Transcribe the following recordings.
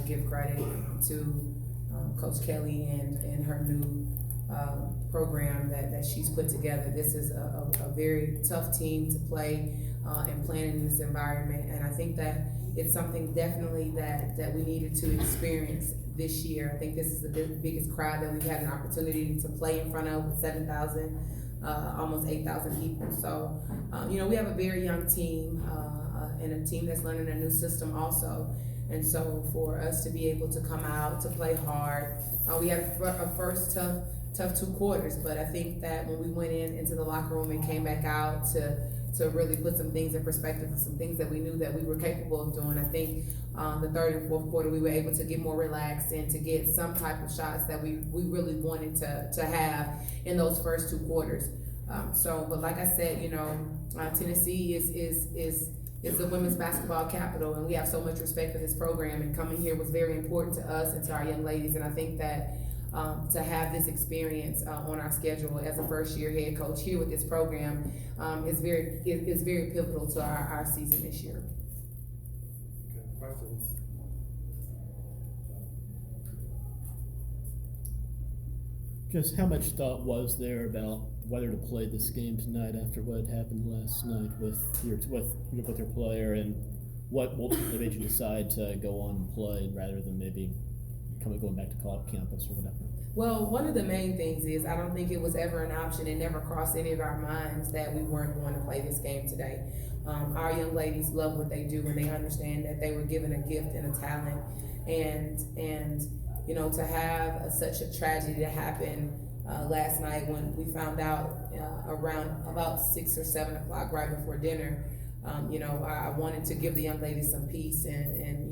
give credit to Coach Kelly and her new program that she's put together. This is a very tough team to play and playing in this environment, and I think that it's something definitely that we needed to experience this year. I think this is the biggest crowd that we've had an opportunity to play in front of, with 7,000, almost 8,000 people. So, we have a very young team and a team that's learning a new system also. And so for us to be able to come out, to play hard, we had a first tough 2 quarters, but I think that when we went into the locker room and came back out to really put some things in perspective, some things that we knew that we were capable of doing, I think the third and fourth quarter we were able to get more relaxed and to get some type of shots that we really wanted to have in those first 2 quarters. But like I said, Tennessee is the women's basketball capital, and we have so much respect for this program, and coming here was very important to us and to our young ladies, and I think that to have this experience on our schedule as a first-year head coach here with this program is very pivotal to our season this year. Okay, questions? Just how much thought was there about whether to play this game tonight after what had happened last night with your player, and what ultimately made you decide to go on and play rather than maybe going back to campus or whatever? Well, one of the main things is I don't think it was ever an option. It never crossed any of our minds that we weren't going to play this game today. Our young ladies love what they do, and they understand that they were given a gift and a talent, and to have such a tragedy to happen last night when we found out around about 6 or 7 o'clock right before dinner. I wanted to give the young ladies some peace, and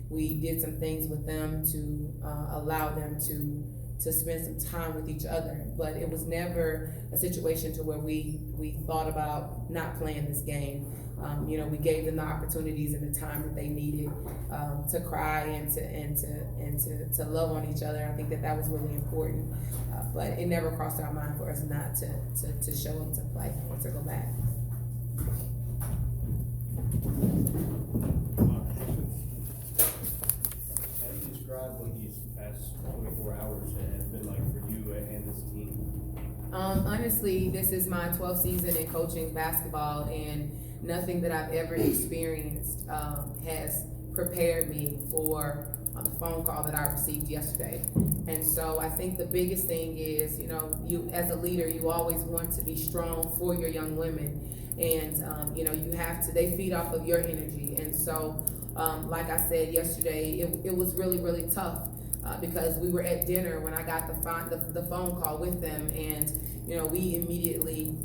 we did some things with them to allow them to spend some time with each other. But it was never a situation to where we thought about not playing this game. We gave them the opportunities and the time that they needed to cry and to love on each other. I think that was really important. But it never crossed our mind for us not to show them to play or to go back. How do you describe what these past 24 hours have been like for you and this team? Honestly, this is my 12th season in coaching basketball, and nothing that I've ever experienced has prepared me for the phone call that I received yesterday. And so I think the biggest thing is, you as a leader, you always want to be strong for your young women. And, you have to, they feed off of your energy. And so, like I said yesterday, it was really, really tough because we were at dinner when I got the phone call with them, and, we immediately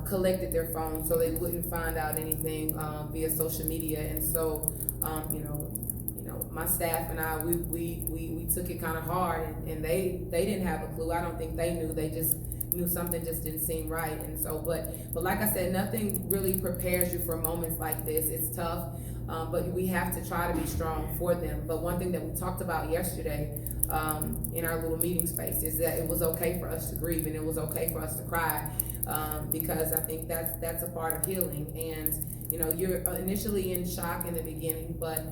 collected their phones so they wouldn't find out anything via social media. And so, my staff and I, we took it kind of hard, and they didn't have a clue. I don't think they knew. They just knew something just didn't seem right. And so, but like I said, nothing really prepares you for moments like this. It's tough, but we have to try to be strong for them. But one thing that we talked about yesterday in our little meeting space is that it was okay for us to grieve, and it was okay for us to cry, because I think that's a part of healing. And you're initially in shock in the beginning, but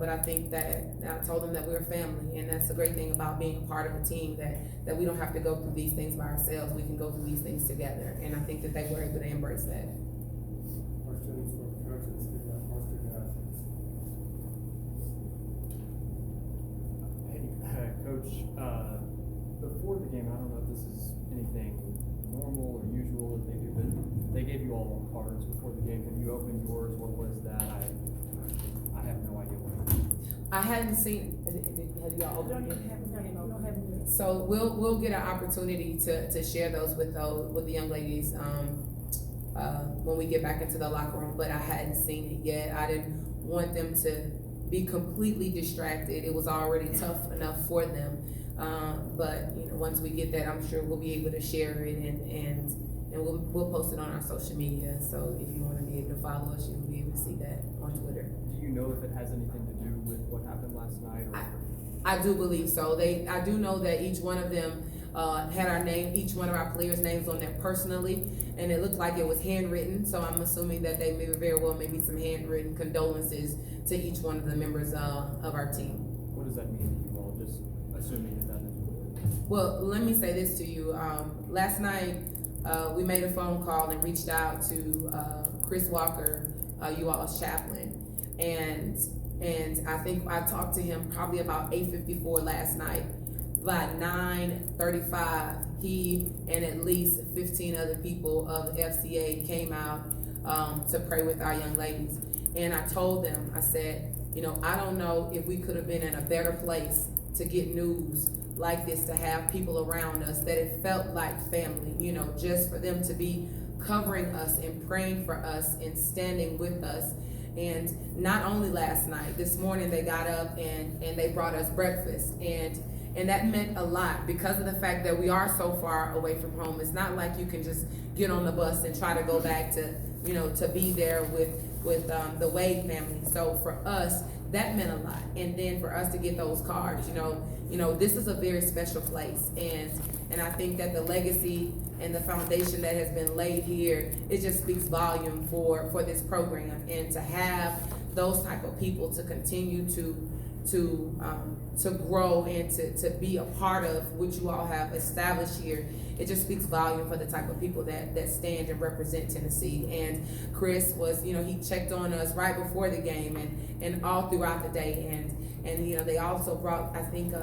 I think that I told them that we're a family, and that's the great thing about being a part of a team, that we don't have to go through these things by ourselves. We can go through these things together, and I think that they were able to embrace that. Questions for coaches? Hey, Coach, before the game, I don't know if this is anything normal or usual that they do, but they gave you all cards before the game. Have you opened yours? What was that? I have no idea what it is. I hadn't seen. Have y'all opened it? We don't have any. So we'll get an opportunity to share those with the young ladies when we get back into the locker room. But I hadn't seen it yet. I didn't want them to be completely distracted. It was already tough enough for them. But once we get that, I'm sure we'll be able to share it, and we'll post it on our social media. So if you want to be able to follow us, you'll be able to see that on Twitter. Do you know if it has anything to do with what happened last night? Or? I do believe so. I do know that each one of them had our name, each one of our players' names on there personally, and it looked like it was handwritten. So I'm assuming that they very well maybe some handwritten condolences to each one of the members of our team. What does that mean to you all? Just assuming that is what. Well, let me say this to you. Last night, we made a phone call and reached out to Chris Walker, you all's chaplain, and I think I talked to him probably about 8:54 last night. By 9:35, he and at least 15 other people of the FCA came out to pray with our young ladies. And I told them, I said, I don't know if we could have been in a better place to get news like this, to have people around us that it felt like family, just for them to be covering us and praying for us and standing with us. And not only last night, this morning they got up and they brought us breakfast, and that meant a lot because of the fact that we are so far away from home. It's not like you can just get on the bus and try to go back to, to be there with the Wade family. So for us, that meant a lot. And then for us to get those cards, this is a very special place, and I think that the legacy and the foundation that has been laid here, it just speaks volume for this program, and to have those type of people to continue to grow and to be a part of what you all have established here. It just speaks volume for the type of people that stand and represent Tennessee. And Chris was, he checked on us right before the game and all throughout the day. And they also brought, I think,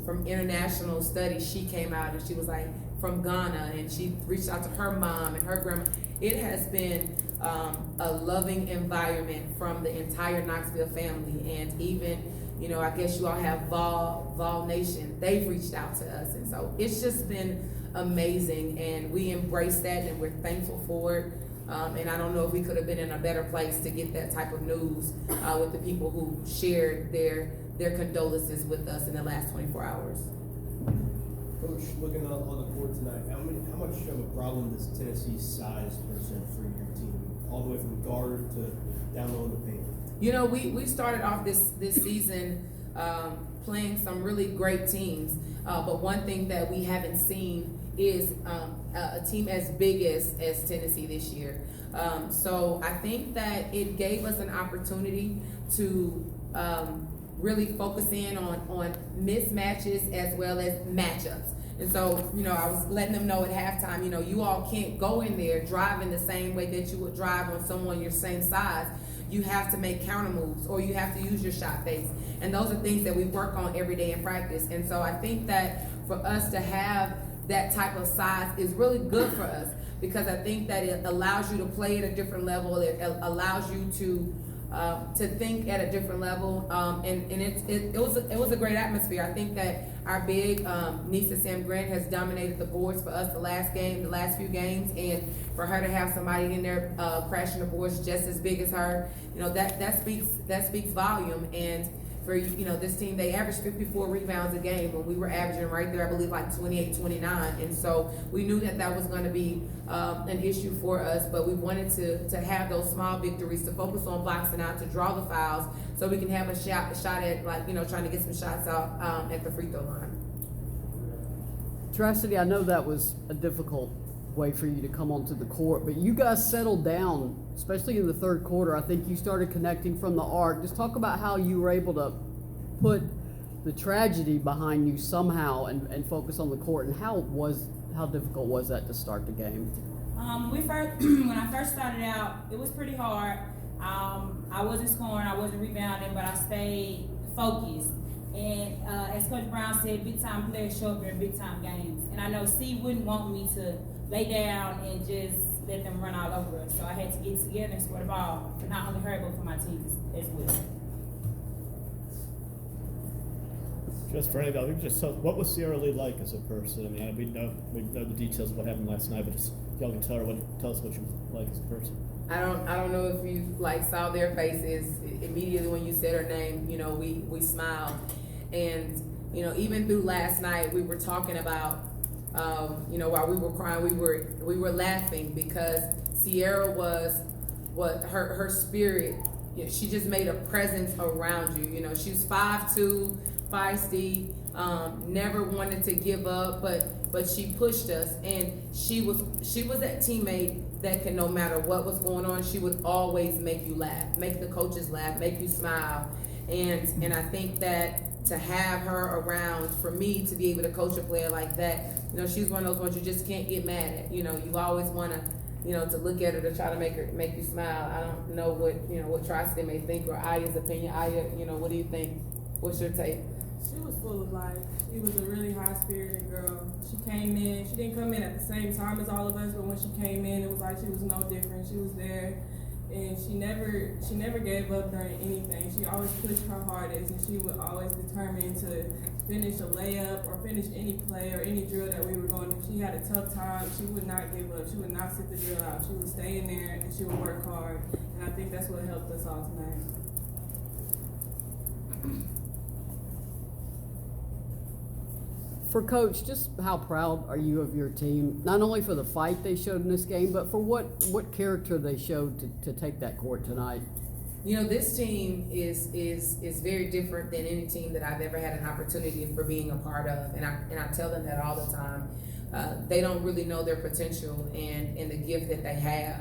from international studies, she came out and she was like from Ghana, and she reached out to her mom and her grandma. It has been a loving environment from the entire Knoxville family, and even, I guess you all have Vol Nation. They've reached out to us, and so it's just been amazing, and we embrace that, and we're thankful for it. And I don't know if we could have been in a better place to get that type of news with the people who shared their condolences with us in the last 24 hours. Coach, looking on the court tonight, how much of a problem does Tennessee's size present for your team, all the way from guard to down low in the paint? We started off this season playing some really great teams, but one thing that we haven't seen is a team as big as Tennessee this year. So I think that it gave us an opportunity to really focus in on mismatches as well as matchups. And so, I was letting them know at halftime, you all can't go in there driving the same way that you would drive on someone your same size. You have to make counter moves, or you have to use your shot fakes. And those are things that we work on every day in practice. And so I think that for us to have that type of size is really good for us, because I think that it allows you to play at a different level. It allows you to think at a different level, and it was a great atmosphere. I think that our big Nisa Sam Grant has dominated the boards for us the last few games, and for her to have somebody in there crashing the boards just as big as her, that speaks volume. And for this team, they averaged 54 rebounds a game when we were averaging right there, I believe, like 28, 29. And so we knew that was going to be an issue for us, but we wanted to have those small victories, to focus on boxing out, to draw the fouls, so we can have a shot at, trying to get some shots out at the free throw line. Trasity, I know that was a difficult way for you to come onto the court, but you guys settled down, especially in the third quarter. I think you started connecting from the arc. Just talk about how you were able to put the tragedy behind you somehow and focus on the court, and how difficult was that to start the game? When I first started out, it was pretty hard. I wasn't scoring, I wasn't rebounding, but I stayed focused. And as Coach Brown said, big time players show up in big time games. And I know C wouldn't want me to lay down and just let them run all over us. So I had to get together and score the ball for not only her, but for my teams as well. Just for anybody, what was Sierra Lee like as a person? I mean, we know the details of what happened last night, but just y'all can tell us what she was like as a person. I don't know if you saw their faces immediately when you said her name. We smiled, and even through last night, we were talking about while we were crying, we were laughing, because Sierra was her spirit. She just made a presence around you. She was 5'2", feisty, never wanted to give up, but she pushed us, and she was that teammate that can, no matter what was going on, she would always make you laugh, make the coaches laugh, make you smile, and I think that to have her around, for me to be able to coach a player like that, you know, she's one of those ones you just can't get mad at. You know, you always want to, you know, to look at her to try to make you smile. I don't know what Trasity may think, or Aiya's opinion. Aiya, you know, what do you think? What's your take? She was full of life. She was a really high-spirited girl. She came in. She didn't come in at the same time as all of us, but when she came in, it was like she was no different. She was there, and she never gave up during anything. She always pushed her hardest, and she was always determined to finish a layup or finish any play or any drill that we were going to. If she had a tough time, she would not give up. She would not sit the drill out. She would stay in there, and she would work hard. And I think that's what helped us all tonight. For Coach, just how proud are you of your team? Not only for the fight they showed in this game, but for what character they showed to take that court tonight. You know, this team is very different than any team that I've ever had an opportunity for being a part of, and I tell them that all the time. They don't really know their potential and the gift that they have.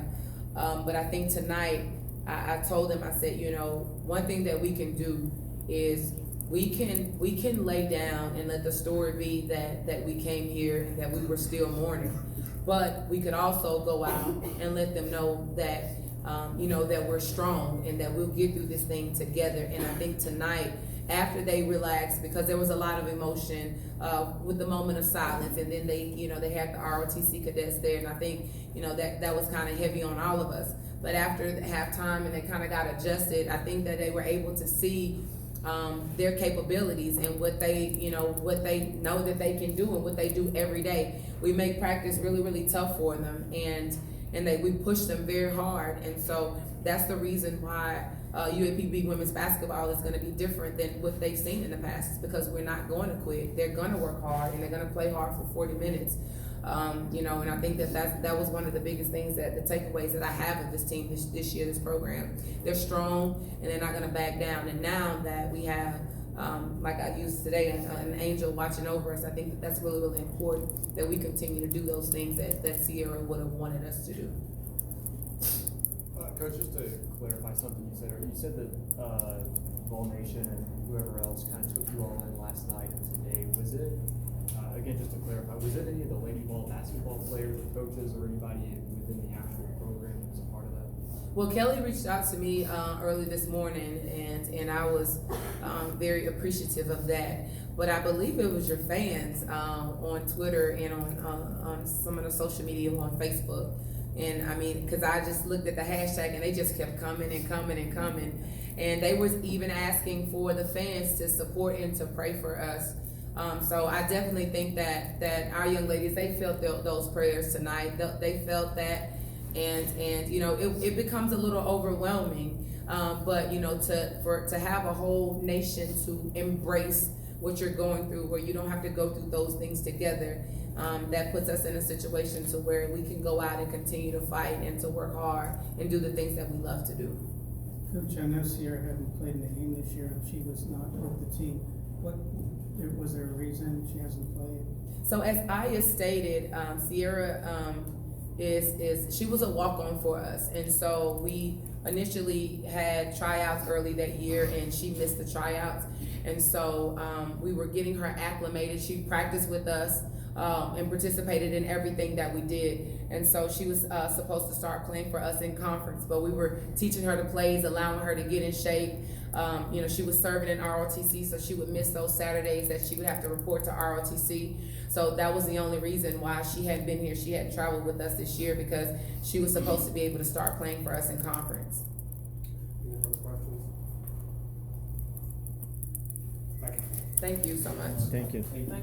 But I think tonight, I told them, I said, you know, one thing that we can do is we can lay down and let the story be that we came here and that we were still mourning. But we could also go out and let them know that, you know, that we're strong and that we'll get through this thing together. And I think tonight, after they relaxed, because there was a lot of emotion with the moment of silence, and then they had the ROTC cadets there, and I think, you know, that was kind of heavy on all of us. But after the halftime and they kind of got adjusted, I think that they were able to see their capabilities and what they know that they can do and what they do every day. We make practice really, really tough for them, and we push them very hard. And so that's the reason why UAPB women's basketball is going to be different than what they've seen in the past. It's because we're not going to quit. They're going to work hard, and they're going to play hard for 40 minutes. You know, and I think that was one of the biggest things, that the takeaways that I have of this team this year, this program. They're strong, and they're not going to back down. And now that we have, like I used today, an angel watching over us, I think that's really, really important, that we continue to do those things that Sierra would have wanted us to do. Coach, just to clarify something you said that Vol Nation and whoever else kind of took you all in last night and today. Was it, again, just to clarify, was it any of the lady ball basketball players or coaches or anybody within the actual program that was a part of that? Well, Kelly reached out to me early this morning, and I was very appreciative of that. But I believe it was your fans on Twitter and on some of the social media on Facebook. And I mean, because I just looked at the hashtag and they just kept coming and coming and coming. And they was even asking for the fans to support and to pray for us. So I definitely think that our young ladies, they felt those prayers tonight. They felt that, and you know, it becomes a little overwhelming. But you know, to have a whole nation to embrace what you're going through, where you don't have to go through those things together, that puts us in a situation to where we can go out and continue to fight and to work hard and do the things that we love to do. Coach, I know Sierra hadn't played in the game this year. She was not with the team. Was there a reason she hasn't played? So as Aiya stated, Sierra she was a walk-on for us, and so we initially had tryouts early that year, and she missed the tryouts, and so we were getting her acclimated. She practiced with us and participated in everything that we did, and so she was supposed to start playing for us in conference, but we were teaching her the plays, allowing her to get in shape. You know, she was serving in ROTC, so she would miss those Saturdays that she would have to report to ROTC. So that was the only reason why she hadn't been here. She hadn't traveled with us this year, because she was supposed to be able to start playing for us in conference. Any other questions? Thank you so much. Thank you. Thank you.